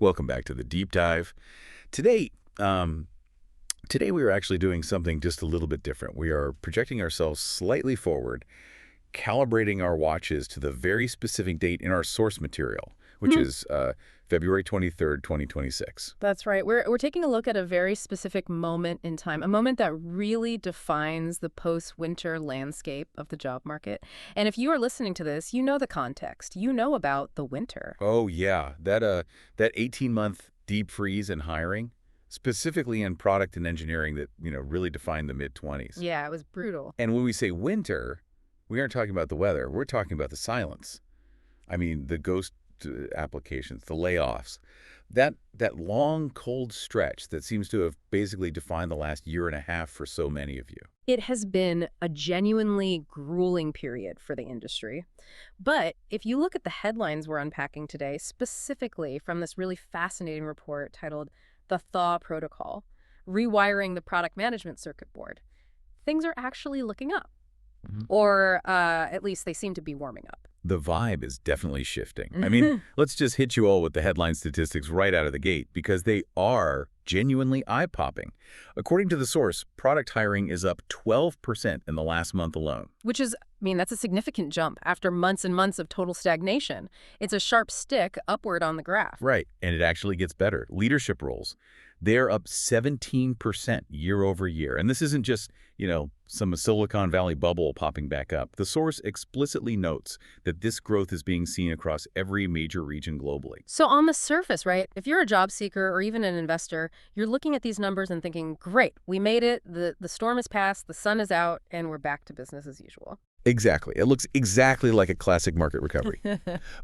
Welcome back to the deep dive. Today, today we are actually doing something just a little bit different. We are projecting ourselves slightly forward, calibrating our watches to the very specific date in our source material, which is February 23rd, 2026. That's right. We're taking a look at a very specific moment in time, a moment that really defines the post-winter landscape of the job market. And if you are listening to this, you know the context. You know about the winter. Oh yeah, that 18-month deep freeze in hiring, specifically in product and engineering that, really defined the mid-20s. Yeah, it was brutal. And when we say winter, we aren't talking about the weather. We're talking about the silence. I mean, the ghost applications, the layoffs, that long, cold stretch that seems to have basically defined the last year and a half for so many of you. It has been a genuinely grueling period for the industry. But if you look at the headlines we're unpacking today, specifically from this really fascinating report titled The Thaw Protocol, Rewiring the Product Management Circuit Board, things are actually looking up. Or at least they seem to be warming up. The vibe is definitely shifting. I mean, let's just hit you all with the headline statistics right out of the gate because they are genuinely eye-popping. According to the source, product hiring is up 12% in the last month alone. Which is, that's a significant jump after months and months of total stagnation. It's a sharp stick upward on the graph. Right, and it actually gets better. Leadership roles, they're up 17% year over year. And this isn't just, some Silicon Valley bubble popping back up. The source explicitly notes that this growth is being seen across every major region globally. So on the surface, right, if you're a job seeker or even an investor, you're looking at these numbers and thinking, great, we made it, the storm is past, the sun is out, and we're back to business as usual. Exactly. It looks exactly like a classic market recovery.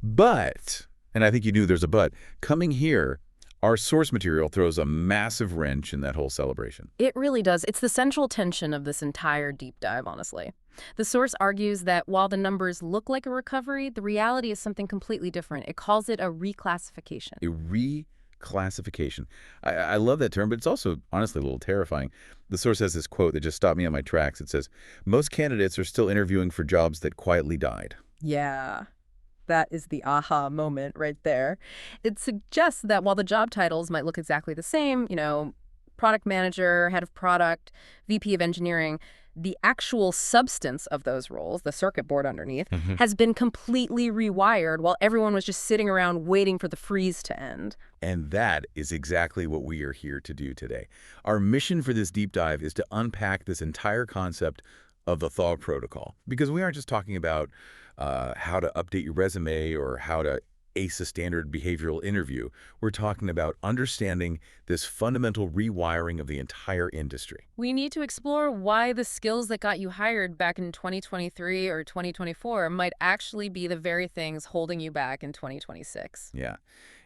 But, and I think you knew there's a but, coming here, our source material throws a massive wrench in that whole celebration. It really does. It's the central tension of this entire deep dive, honestly. The source argues that while the numbers look like a recovery, the reality is something completely different. It calls it a reclassification. A reclassification. I love that term, but it's also, honestly, a little terrifying. The source has this quote that just stopped me on my tracks. It says, "Most candidates are still interviewing for jobs that quietly died." Yeah. That is the aha moment right there. It suggests that while the job titles might look exactly the same, product manager, head of product, VP of engineering, the actual substance of those roles, the circuit board underneath, has been completely rewired while everyone was just sitting around waiting for the freeze to end. And that is exactly what we are here to do today. Our mission for this deep dive is to unpack this entire concept of the Thaw Protocol, because we aren't just talking about how to update your resume or how to ace a standard behavioral interview. We're talking about understanding this fundamental rewiring of the entire industry. We need to explore why the skills that got you hired back in 2023 or 2024 might actually be the very things holding you back in 2026. Yeah,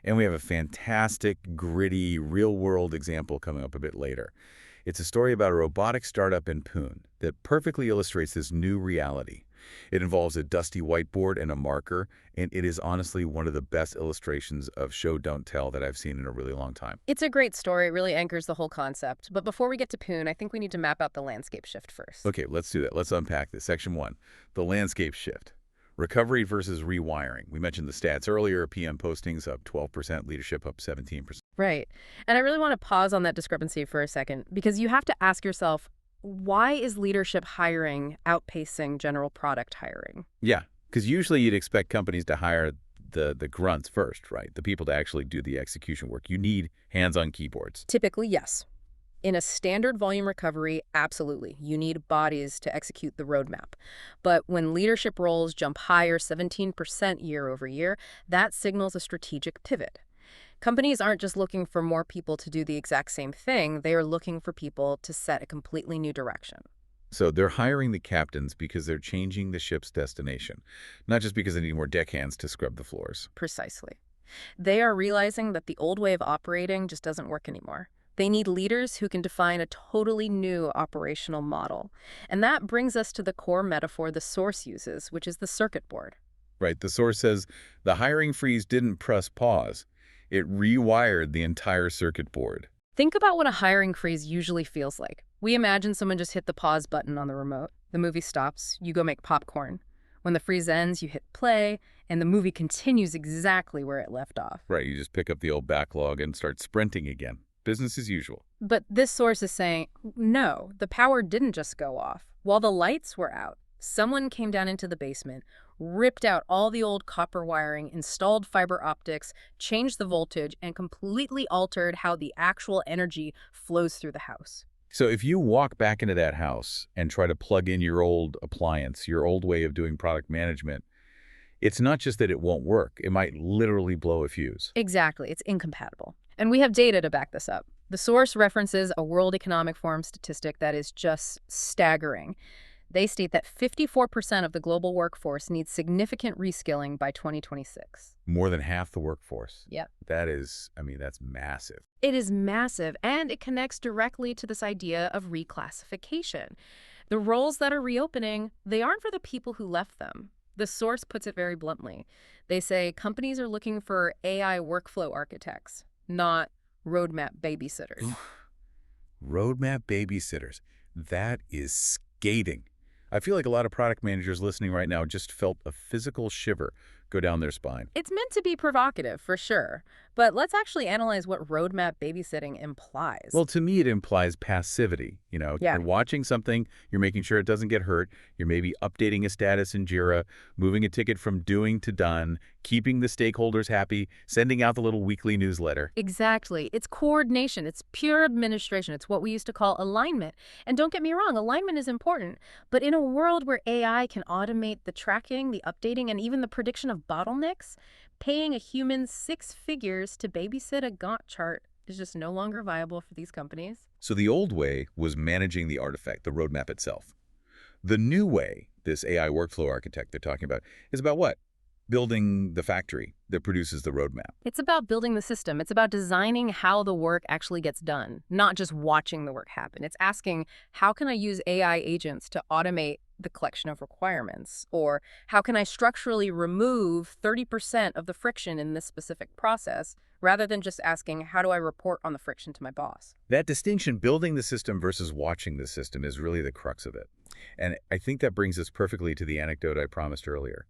and we have a fantastic, gritty, real-world example coming up a bit later. It's a story about a robotics startup in Pune that perfectly illustrates this new reality. It involves a dusty whiteboard and a marker, and it is honestly one of the best illustrations of show don't tell that I've seen in a really long time. It's a great story. It really anchors the whole concept. But before we get to Pune, I think we need to map out the landscape shift first. Okay, let's do that. Let's unpack this. Section 1, the landscape shift. Recovery versus rewiring. We mentioned the stats earlier. PM postings up 12%, leadership up 17%. Right. And I really want to pause on that discrepancy for a second, because you have to ask yourself, why is leadership hiring outpacing general product hiring? Yeah, because usually you'd expect companies to hire the grunts first, right? The people to actually do the execution work. You need hands-on keyboards. Typically, yes. In a standard volume recovery, absolutely. You need bodies to execute the roadmap. But when leadership roles jump higher 17% year over year, that signals a strategic pivot. Companies aren't just looking for more people to do the exact same thing. They are looking for people to set a completely new direction. So they're hiring the captains because they're changing the ship's destination, not just because they need more deckhands to scrub the floors. Precisely. They are realizing that the old way of operating just doesn't work anymore. They need leaders who can define a totally new operational model. And that brings us to the core metaphor the source uses, which is the circuit board. Right. The source says the hiring freeze didn't press pause. It rewired the entire circuit board. Think about what a hiring freeze usually feels like. We imagine someone just hit the pause button on the remote. The movie stops, you go make popcorn. When the freeze ends, you hit play, And the movie continues exactly where it left off. Right, you just pick up the old backlog and start sprinting again. Business as usual. But this source is saying, no, the power didn't just go off. While the lights were out, someone came down into the basement, ripped out all the old copper wiring, installed fiber optics, changed the voltage, and completely altered how the actual energy flows through the house. So if you walk back into that house and try to plug in your old appliance, your old way of doing product management, it's not just that it won't work. It might literally blow a fuse. Exactly, it's incompatible. And we have data to back this up. The source references a World Economic Forum statistic that is just staggering. They state that 54% of the global workforce needs significant reskilling by 2026. More than half the workforce. Yep. That is, I mean, that's massive. It is massive, and it connects directly to this idea of reclassification. The roles that are reopening, they aren't for the people who left them. The source puts it very bluntly. They say companies are looking for AI workflow architects, not roadmap babysitters. Roadmap babysitters. That is skating. I feel like a lot of product managers listening right now just felt a physical shiver go down their spine. It's meant to be provocative, for sure. But let's actually analyze what roadmap babysitting implies. Well, to me, it implies passivity. Yeah. You're watching something, you're making sure it doesn't get hurt, you're maybe updating a status in Jira, moving a ticket from doing to done, keeping the stakeholders happy, sending out the little weekly newsletter. Exactly. It's coordination. It's pure administration. It's what we used to call alignment. And don't get me wrong, alignment is important. But in a world where AI can automate the tracking, the updating, and even the prediction of bottlenecks, paying a human 6 figures to babysit a Gantt chart is just no longer viable for these companies. So the old way was managing the artifact, the roadmap itself. The new way, this AI workflow architect they're talking about, is about what? Building the factory that produces the roadmap. It's about building the system. It's about designing how the work actually gets done, not just watching the work happen. It's asking, how can I use AI agents to automate the collection of requirements? Or how can I structurally remove 30% of the friction in this specific process, rather than just asking, how do I report on the friction to my boss? That distinction, building the system versus watching the system, is really the crux of it. And I think that brings us perfectly to the anecdote I promised earlier.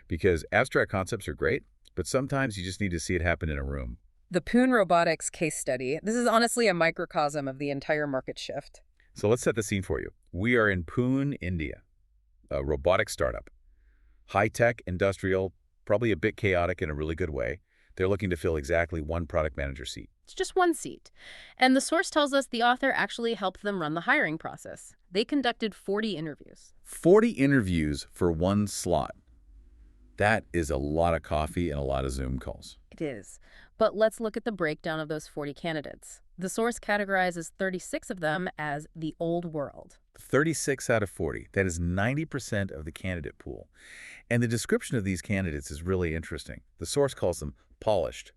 Because abstract concepts are great, but sometimes you just need to see it happen in a room. The Pune robotics case study, this is honestly a microcosm of the entire market shift. So let's set the scene for you. We are in Pune, India, a robotics startup. High-tech, industrial, probably a bit chaotic in a really good way. They're looking to fill exactly one product manager seat. It's just one seat. And the source tells us the author actually helped them run the hiring process. They conducted 40 interviews. 40 interviews for one slot. That is a lot of coffee and a lot of Zoom calls. It is. But let's look at the breakdown of those 40 candidates. The source categorizes 36 of them as the old world. 36 out of 40. That is 90% of the candidate pool. And the description of these candidates is really interesting. The source calls them polished,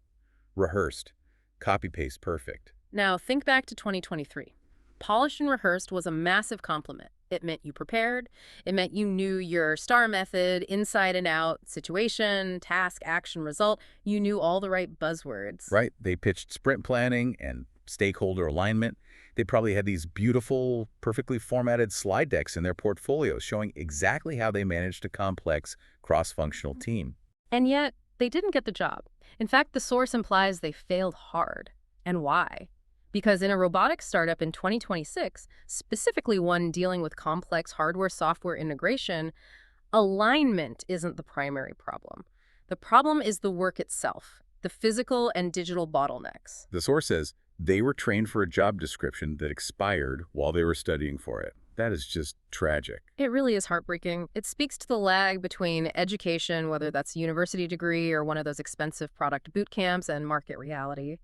rehearsed, copy-paste perfect. Now, think back to 2023. Polished and rehearsed was a massive compliment. It meant you prepared. It meant you knew your STAR method inside and out, situation, task, action, result. You knew all the right buzzwords. Right? They pitched sprint planning and stakeholder alignment. They probably had these beautiful, perfectly formatted slide decks in their portfolios showing exactly how they managed a complex, cross-functional team. And yet, they didn't get the job. In fact, the source implies they failed hard. And why? Because in a robotics startup in 2026, specifically one dealing with complex hardware-software integration, alignment isn't the primary problem. The problem is the work itself, the physical and digital bottlenecks. The source says they were trained for a job description that expired while they were studying for it. That is just tragic. It really is heartbreaking. It speaks to the lag between education, whether that's a university degree or one of those expensive product boot camps, and market reality.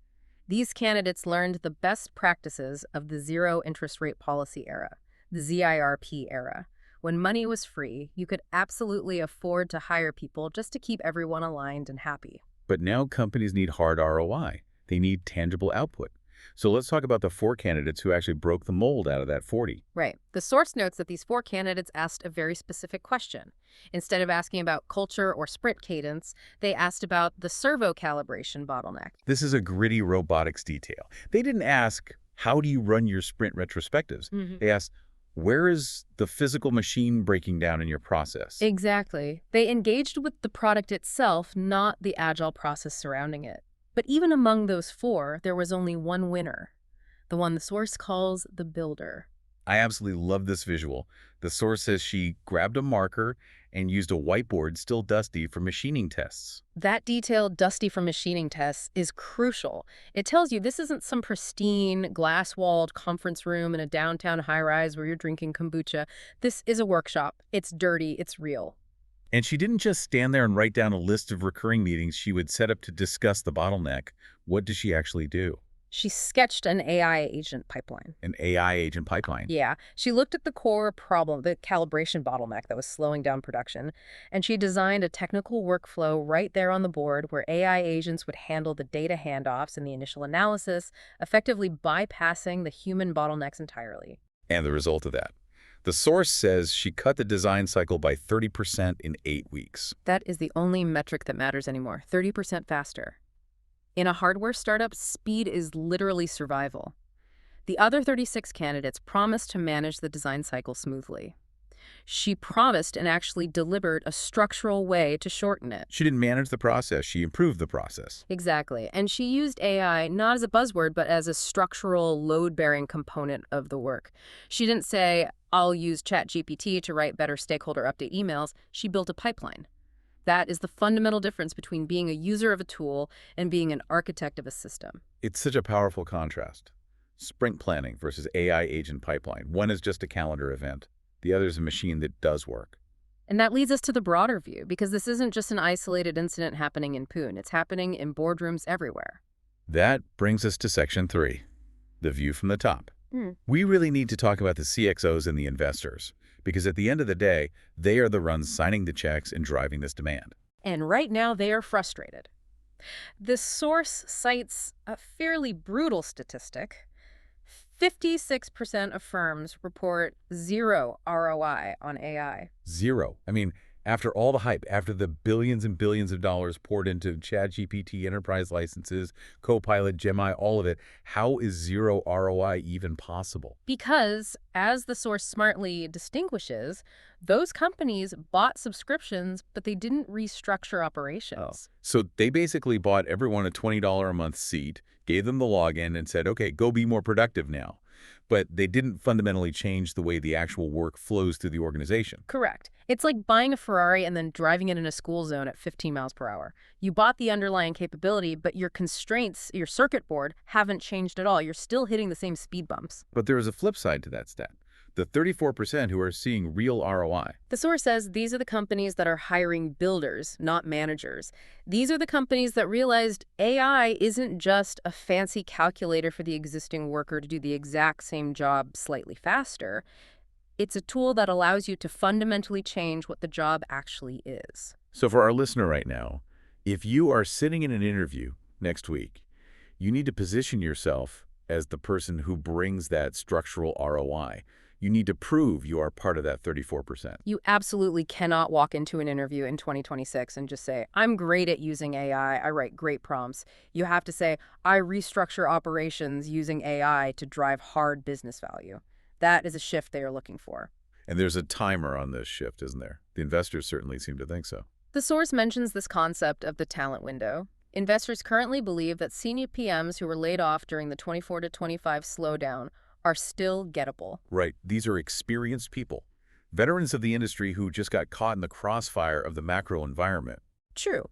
These candidates learned the best practices of the zero interest rate policy era, the ZIRP era. When money was free, you could absolutely afford to hire people just to keep everyone aligned and happy. But now companies need hard ROI. They need tangible output. So let's talk about the 4 candidates who actually broke the mold out of that 40. Right. The source notes that these 4 candidates asked a very specific question. Instead of asking about culture or sprint cadence, they asked about the servo calibration bottleneck. This is a gritty robotics detail. They didn't ask, how do you run your sprint retrospectives? They asked, Where is the physical machine breaking down in your process? Exactly. They engaged with the product itself, not the agile process surrounding it. But even among those four, there was only one winner, the one the source calls the builder. I absolutely love this visual. The source says she grabbed a marker and used a whiteboard still dusty for machining tests. That detailed dusty from machining tests is crucial. It tells you this isn't some pristine, glass-walled conference room in a downtown high-rise where you're drinking kombucha. This is a workshop. It's dirty. It's real. And she didn't just stand there and write down a list of recurring meetings she would set up to discuss the bottleneck. What does she actually do? She sketched an AI agent pipeline. An AI agent pipeline. Yeah, she looked at the core problem, the calibration bottleneck that was slowing down production, and she designed a technical workflow right there on the board where AI agents would handle the data handoffs and the initial analysis, effectively bypassing the human bottlenecks entirely. And the result of that. The source says she cut the design cycle by 30% in 8 weeks. That is the only metric that matters anymore, 30% faster. In a hardware startup, speed is literally survival. The other 36 candidates promised to manage the design cycle smoothly. She promised and actually delivered a structural way to shorten it. She didn't manage the process, she improved the process. Exactly. And she used AI not as a buzzword, but as a structural, load-bearing component of the work. She didn't say, I'll use ChatGPT to write better stakeholder update emails. She built a pipeline. That is the fundamental difference between being a user of a tool and being an architect of a system. It's such a powerful contrast. Sprint planning versus AI agent pipeline. One is just a calendar event. The other is a machine that does work. And that leads us to the broader view, because this isn't just an isolated incident happening in Pune. It's happening in boardrooms everywhere. That brings us to section 3, the view from the top. We really need to talk about the CXOs and the investors, because at the end of the day, they are the ones signing the checks and driving this demand. And right now, they are frustrated. The source cites a fairly brutal statistic. 56% of firms report zero ROI on AI. Zero. I mean, after all the hype, after the billions and billions of dollars poured into ChatGPT enterprise licenses, Copilot, Gemini, all of it, how is zero ROI even possible? Because, as the source smartly distinguishes, those companies bought subscriptions, but they didn't restructure operations. So they basically bought everyone a $20 a month seat, gave them the login, and said, okay, go be more productive now. But they didn't fundamentally change the way the actual work flows through the organization. Correct. It's like buying a Ferrari and then driving it in a school zone at 15 miles per hour. You bought the underlying capability, but your constraints, your circuit board, haven't changed at all. You're still hitting the same speed bumps. But there is a flip side to that stat. The 34% who are seeing real ROI. The source says these are the companies that are hiring builders, not managers. These are the companies that realized AI isn't just a fancy calculator for the existing worker to do the exact same job slightly faster. It's a tool that allows you to fundamentally change what the job actually is. So for our listener right now, if you are sitting in an interview next week, you need to position yourself as the person who brings that structural ROI. You need to prove you are part of that 34%. You absolutely cannot walk into an interview in 2026 and just say, I'm great at using AI. I write great prompts. You have to say, I restructure operations using AI to drive hard business value. That is a shift they are looking for. And there's a timer on this shift, isn't there? The investors certainly seem to think so. The source mentions this concept of the talent window. Investors currently believe that senior PMs who were laid off during the 24 to 25 slowdown are still gettable. Right. These are experienced people, veterans of the industry who just got caught in the crossfire of the macro environment. True.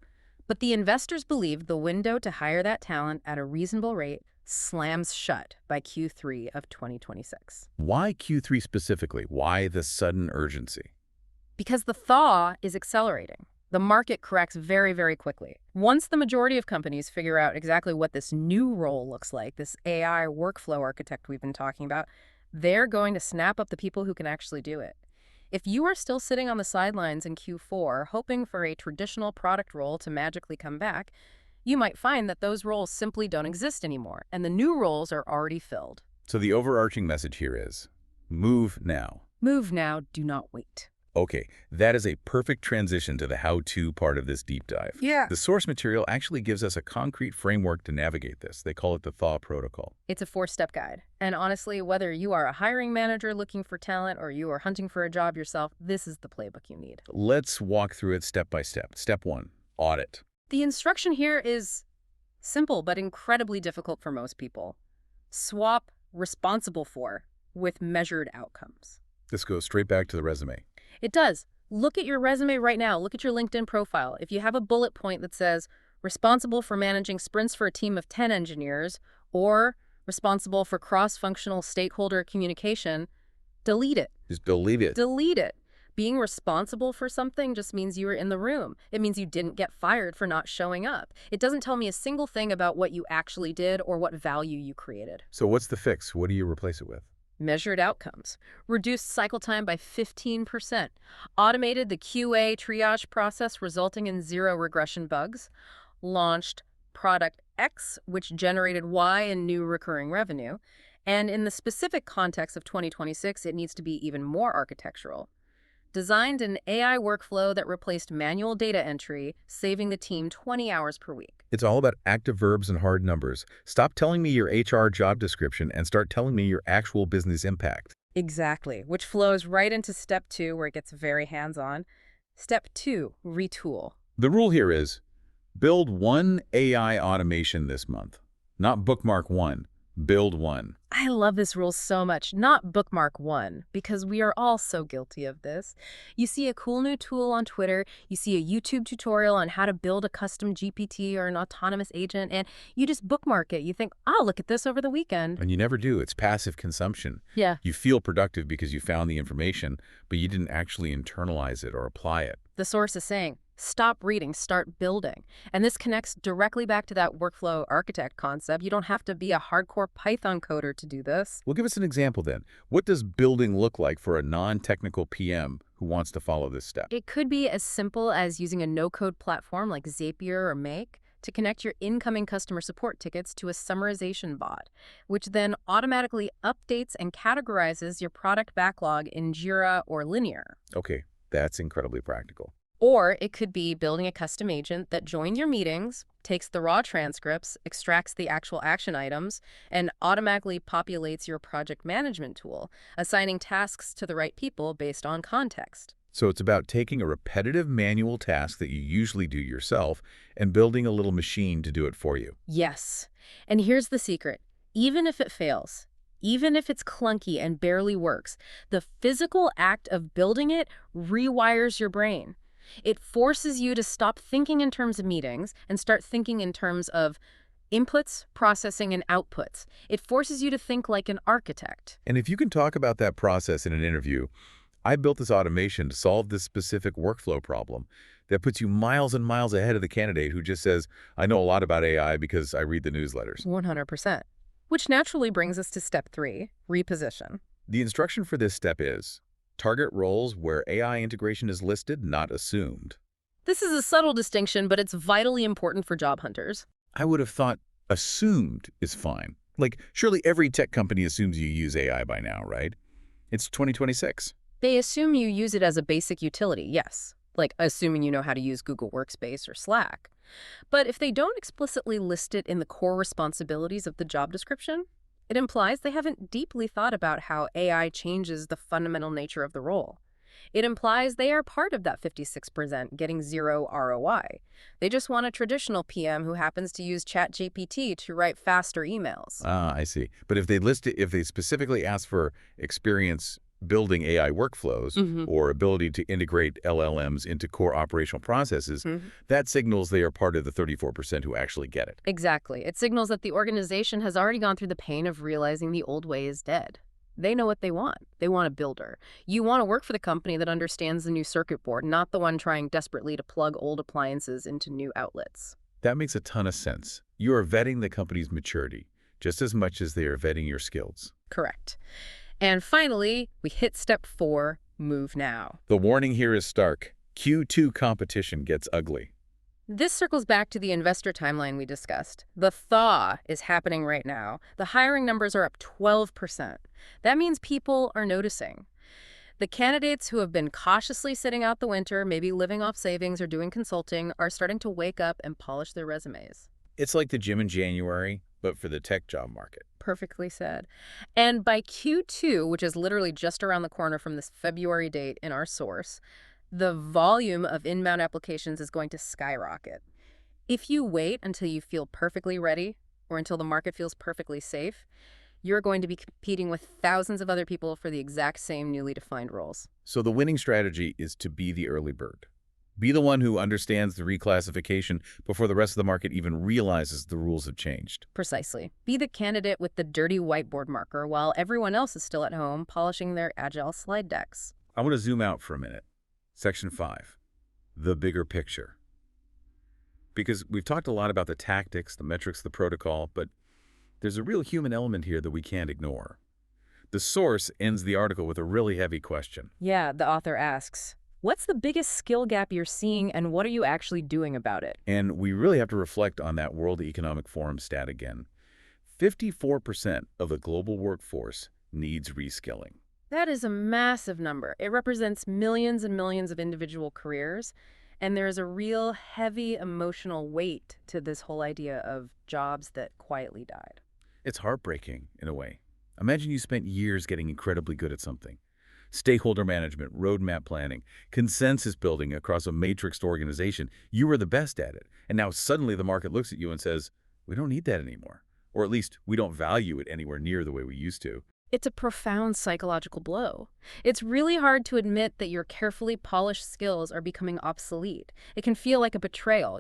But the investors believe the window to hire that talent at a reasonable rate slams shut by Q3 of 2026. Why Q3 specifically? Why the sudden urgency? Because the thaw is accelerating. The market corrects very, very quickly. Once the majority of companies figure out exactly what this new role looks like, this AI workflow architect we've been talking about, they're going to snap up the people who can actually do it. If you are still sitting on the sidelines in Q4, hoping for a traditional product role to magically come back, you might find that those roles simply don't exist anymore, and the new roles are already filled. So the overarching message here is, move now. Move now, do not wait. Okay, that is a perfect transition to the how-to part of this deep dive. Yeah. The source material actually gives us a concrete framework to navigate this. They call it the Thaw Protocol. It's a 4-step guide. And honestly, whether you are a hiring manager looking for talent or you are hunting for a job yourself, this is the playbook you need. Let's walk through it step by step. Step 1, audit. The instruction here is simple but incredibly difficult for most people. Swap responsible for with measured outcomes. This goes straight back to the resume. It does. Look at your resume right now. Look at your LinkedIn profile. If you have a bullet point that says responsible for managing sprints for a team of 10 engineers or responsible for cross-functional stakeholder communication, delete it. Just delete it. Delete it. Being responsible for something just means you were in the room. It means you didn't get fired for not showing up. It doesn't tell me a single thing about what you actually did or what value you created. So what's the fix? What do you replace it with? Measured outcomes. Reduced cycle time by 15%. Automated the QA triage process, resulting in 0 regression bugs. Launched Product X, which generated Y in new recurring revenue. And in the specific context of 2026, it needs to be even more architectural. Designed an AI workflow that replaced manual data entry, saving the team 20 hours per week. It's all about active verbs and hard numbers. Stop telling me your HR job description and start telling me your actual business impact. Exactly, which flows right into step 2, where it gets very hands-on. Step 2, retool. The rule here is build 1 AI automation this month. Not bookmark 1, build 1. I love this rule so much, not bookmark 1, because we are all so guilty of this. You see a cool new tool on Twitter, you see a YouTube tutorial on how to build a custom GPT or an autonomous agent, and you just bookmark it. You think, I'll look at this over the weekend. And you never do. It's passive consumption. Yeah. You feel productive because you found the information, but you didn't actually internalize it or apply it. The source is saying, stop reading, start building. And this connects directly back to that workflow architect concept. You don't have to be a hardcore Python coder to do this. Well, give us an example then. What does building look like for a non-technical PM who wants to follow this step? It could be as simple as using a no-code platform like Zapier or Make to connect your incoming customer support tickets to a summarization bot, which then automatically updates and categorizes your product backlog in Jira or Linear. Okay, that's incredibly practical. Or it could be building a custom agent that joins your meetings, takes the raw transcripts, extracts the actual action items, and automatically populates your project management tool, assigning tasks to the right people based on context. So it's about taking a repetitive manual task that you usually do yourself and building a little machine to do it for you. Yes. And here's the secret. Even if it fails, even if it's clunky and barely works, the physical act of building it rewires your brain. It forces you to stop thinking in terms of meetings and start thinking in terms of inputs, processing, and outputs. It forces you to think like an architect. And if you can talk about that process in an interview, I built this automation to solve this specific workflow problem that puts you miles and miles ahead of the candidate who just says, I know a lot about AI because I read the newsletters. 100%. Which naturally brings us to step 3, reposition. The instruction for this step is target roles where AI integration is listed, not assumed. This is a subtle distinction, but it's vitally important for job hunters. I would have thought assumed is fine. Like, surely every tech company assumes you use AI by now, right? It's 2026. They assume you use it as a basic utility, yes. Like assuming you know how to use Google Workspace or Slack. But if they don't explicitly list it in the core responsibilities of the job description, it implies they haven't deeply thought about how AI changes the fundamental nature of the role. It implies they are part of that 56% getting 0 ROI. They just want a traditional PM who happens to use ChatGPT to write faster emails. Ah, I see. But if they list it, if they specifically ask for experience building AI workflows or ability to integrate LLMs into core operational processes, that signals they are part of the 34% who actually get it. Exactly. It signals that the organization has already gone through the pain of realizing the old way is dead. They know what they want. They want a builder. You want to work for the company that understands the new circuit board, not the one trying desperately to plug old appliances into new outlets. That makes a ton of sense. You are vetting the company's maturity just as much as they are vetting your skills. Correct. And finally, we hit step 4, move now. The warning here is stark. Q2 competition gets ugly. This circles back to the investor timeline we discussed. The thaw is happening right now. The hiring numbers are up 12%. That means people are noticing. The candidates who have been cautiously sitting out the winter, maybe living off savings or doing consulting, are starting to wake up and polish their resumes. It's like the gym in January, but for the tech job market. Perfectly said. And by Q2, which is literally just around the corner from this February date in our source, the volume of inbound applications is going to skyrocket. If you wait until you feel perfectly ready or until the market feels perfectly safe, you're going to be competing with thousands of other people for the exact same newly defined roles. So the winning strategy is to be the early bird. Be the one who understands the reclassification before the rest of the market even realizes the rules have changed. Precisely. Be the candidate with the dirty whiteboard marker while everyone else is still at home polishing their agile slide decks. I want to zoom out for a minute. Section 5, the bigger picture. Because we've talked a lot about the tactics, the metrics, the protocol, but there's a real human element here that we can't ignore. The source ends the article with a really heavy question. Yeah, the author asks, what's the biggest skill gap you're seeing and what are you actually doing about it? And we really have to reflect on that World Economic Forum stat again. 54% of the global workforce needs reskilling. That is a massive number. It represents millions and millions of individual careers, and there is a real heavy emotional weight to this whole idea of jobs that quietly died. It's heartbreaking, in a way. Imagine you spent years getting incredibly good at something. Stakeholder management, roadmap planning, consensus building across a matrixed organization. You were the best at it. And now suddenly the market looks at you and says, we don't need that anymore. Or at least we don't value it anywhere near the way we used to. It's a profound psychological blow. It's really hard to admit that your carefully polished skills are becoming obsolete. It can feel like a betrayal.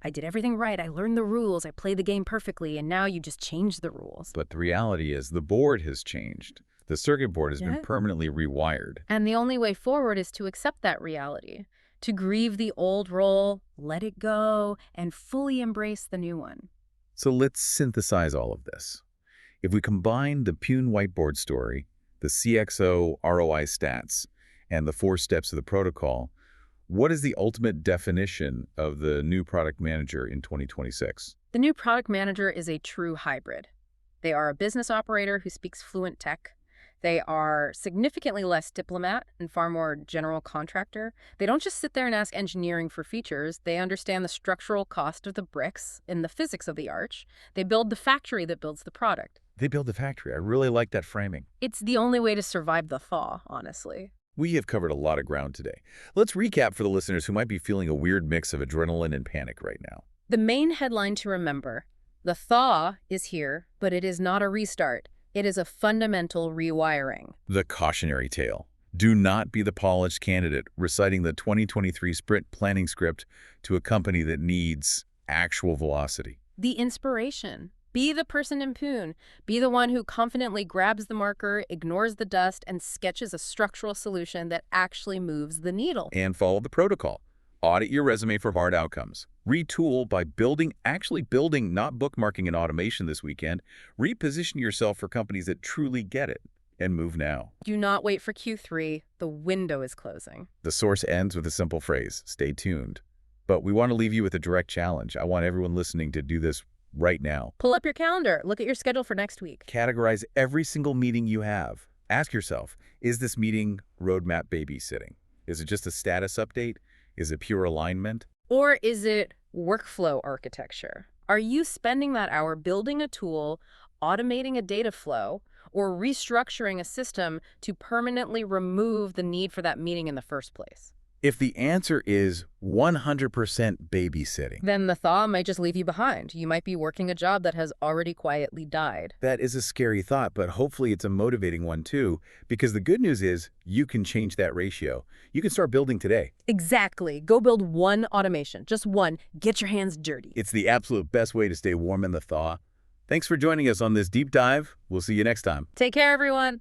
I did everything right, I learned the rules, I played the game perfectly, and now you just changed the rules. But the reality is the board has changed. The circuit board has been permanently rewired. And the only way forward is to accept that reality, to grieve the old role, let it go, and fully embrace the new one. So let's synthesize all of this. If we combine the Pune whiteboard story, the CXO ROI stats, and the 4 steps of the protocol, what is the ultimate definition of the new product manager in 2026? The new product manager is a true hybrid. They are a business operator who speaks fluent tech. They are significantly less diplomat and far more general contractor. They don't just sit there and ask engineering for features. They understand the structural cost of the bricks and the physics of the arch. They build the factory that builds the product. They build the factory. I really like that framing. It's the only way to survive the thaw, honestly. We have covered a lot of ground today. Let's recap for the listeners who might be feeling a weird mix of adrenaline and panic right now. The main headline to remember, the thaw is here, but it is not a restart. It is a fundamental rewiring. The cautionary tale. Do not be the polished candidate reciting the 2023 sprint planning script to a company that needs actual velocity. The inspiration. Be the person in Pune. Be the one who confidently grabs the marker, ignores the dust, and sketches a structural solution that actually moves the needle. And follow the protocol. Audit your resume for hard outcomes. Retool by actually building, not bookmarking and automation this weekend. Reposition yourself for companies that truly get it. And move now. Do not wait for Q3. The window is closing. The source ends with a simple phrase, stay tuned. But we want to leave you with a direct challenge. I want everyone listening to do this right now. Pull up your calendar. Look at your schedule for next week. Categorize every single meeting you have. Ask yourself, is this meeting roadmap babysitting? Is it just a status update? Is it pure alignment? Or is it workflow architecture? Are you spending that hour building a tool, automating a data flow, or restructuring a system to permanently remove the need for that meeting in the first place? If the answer is 100% babysitting, then the thaw might just leave you behind. You might be working a job that has already quietly died. that is a scary thought, but hopefully it's a motivating one too, because the good news is you can change that ratio. You can start building today. Exactly. Go build one automation. Just one. Get your hands dirty. It's the absolute best way to stay warm in the thaw. Thanks for joining us on this deep dive. We'll see you next time. Take care, everyone.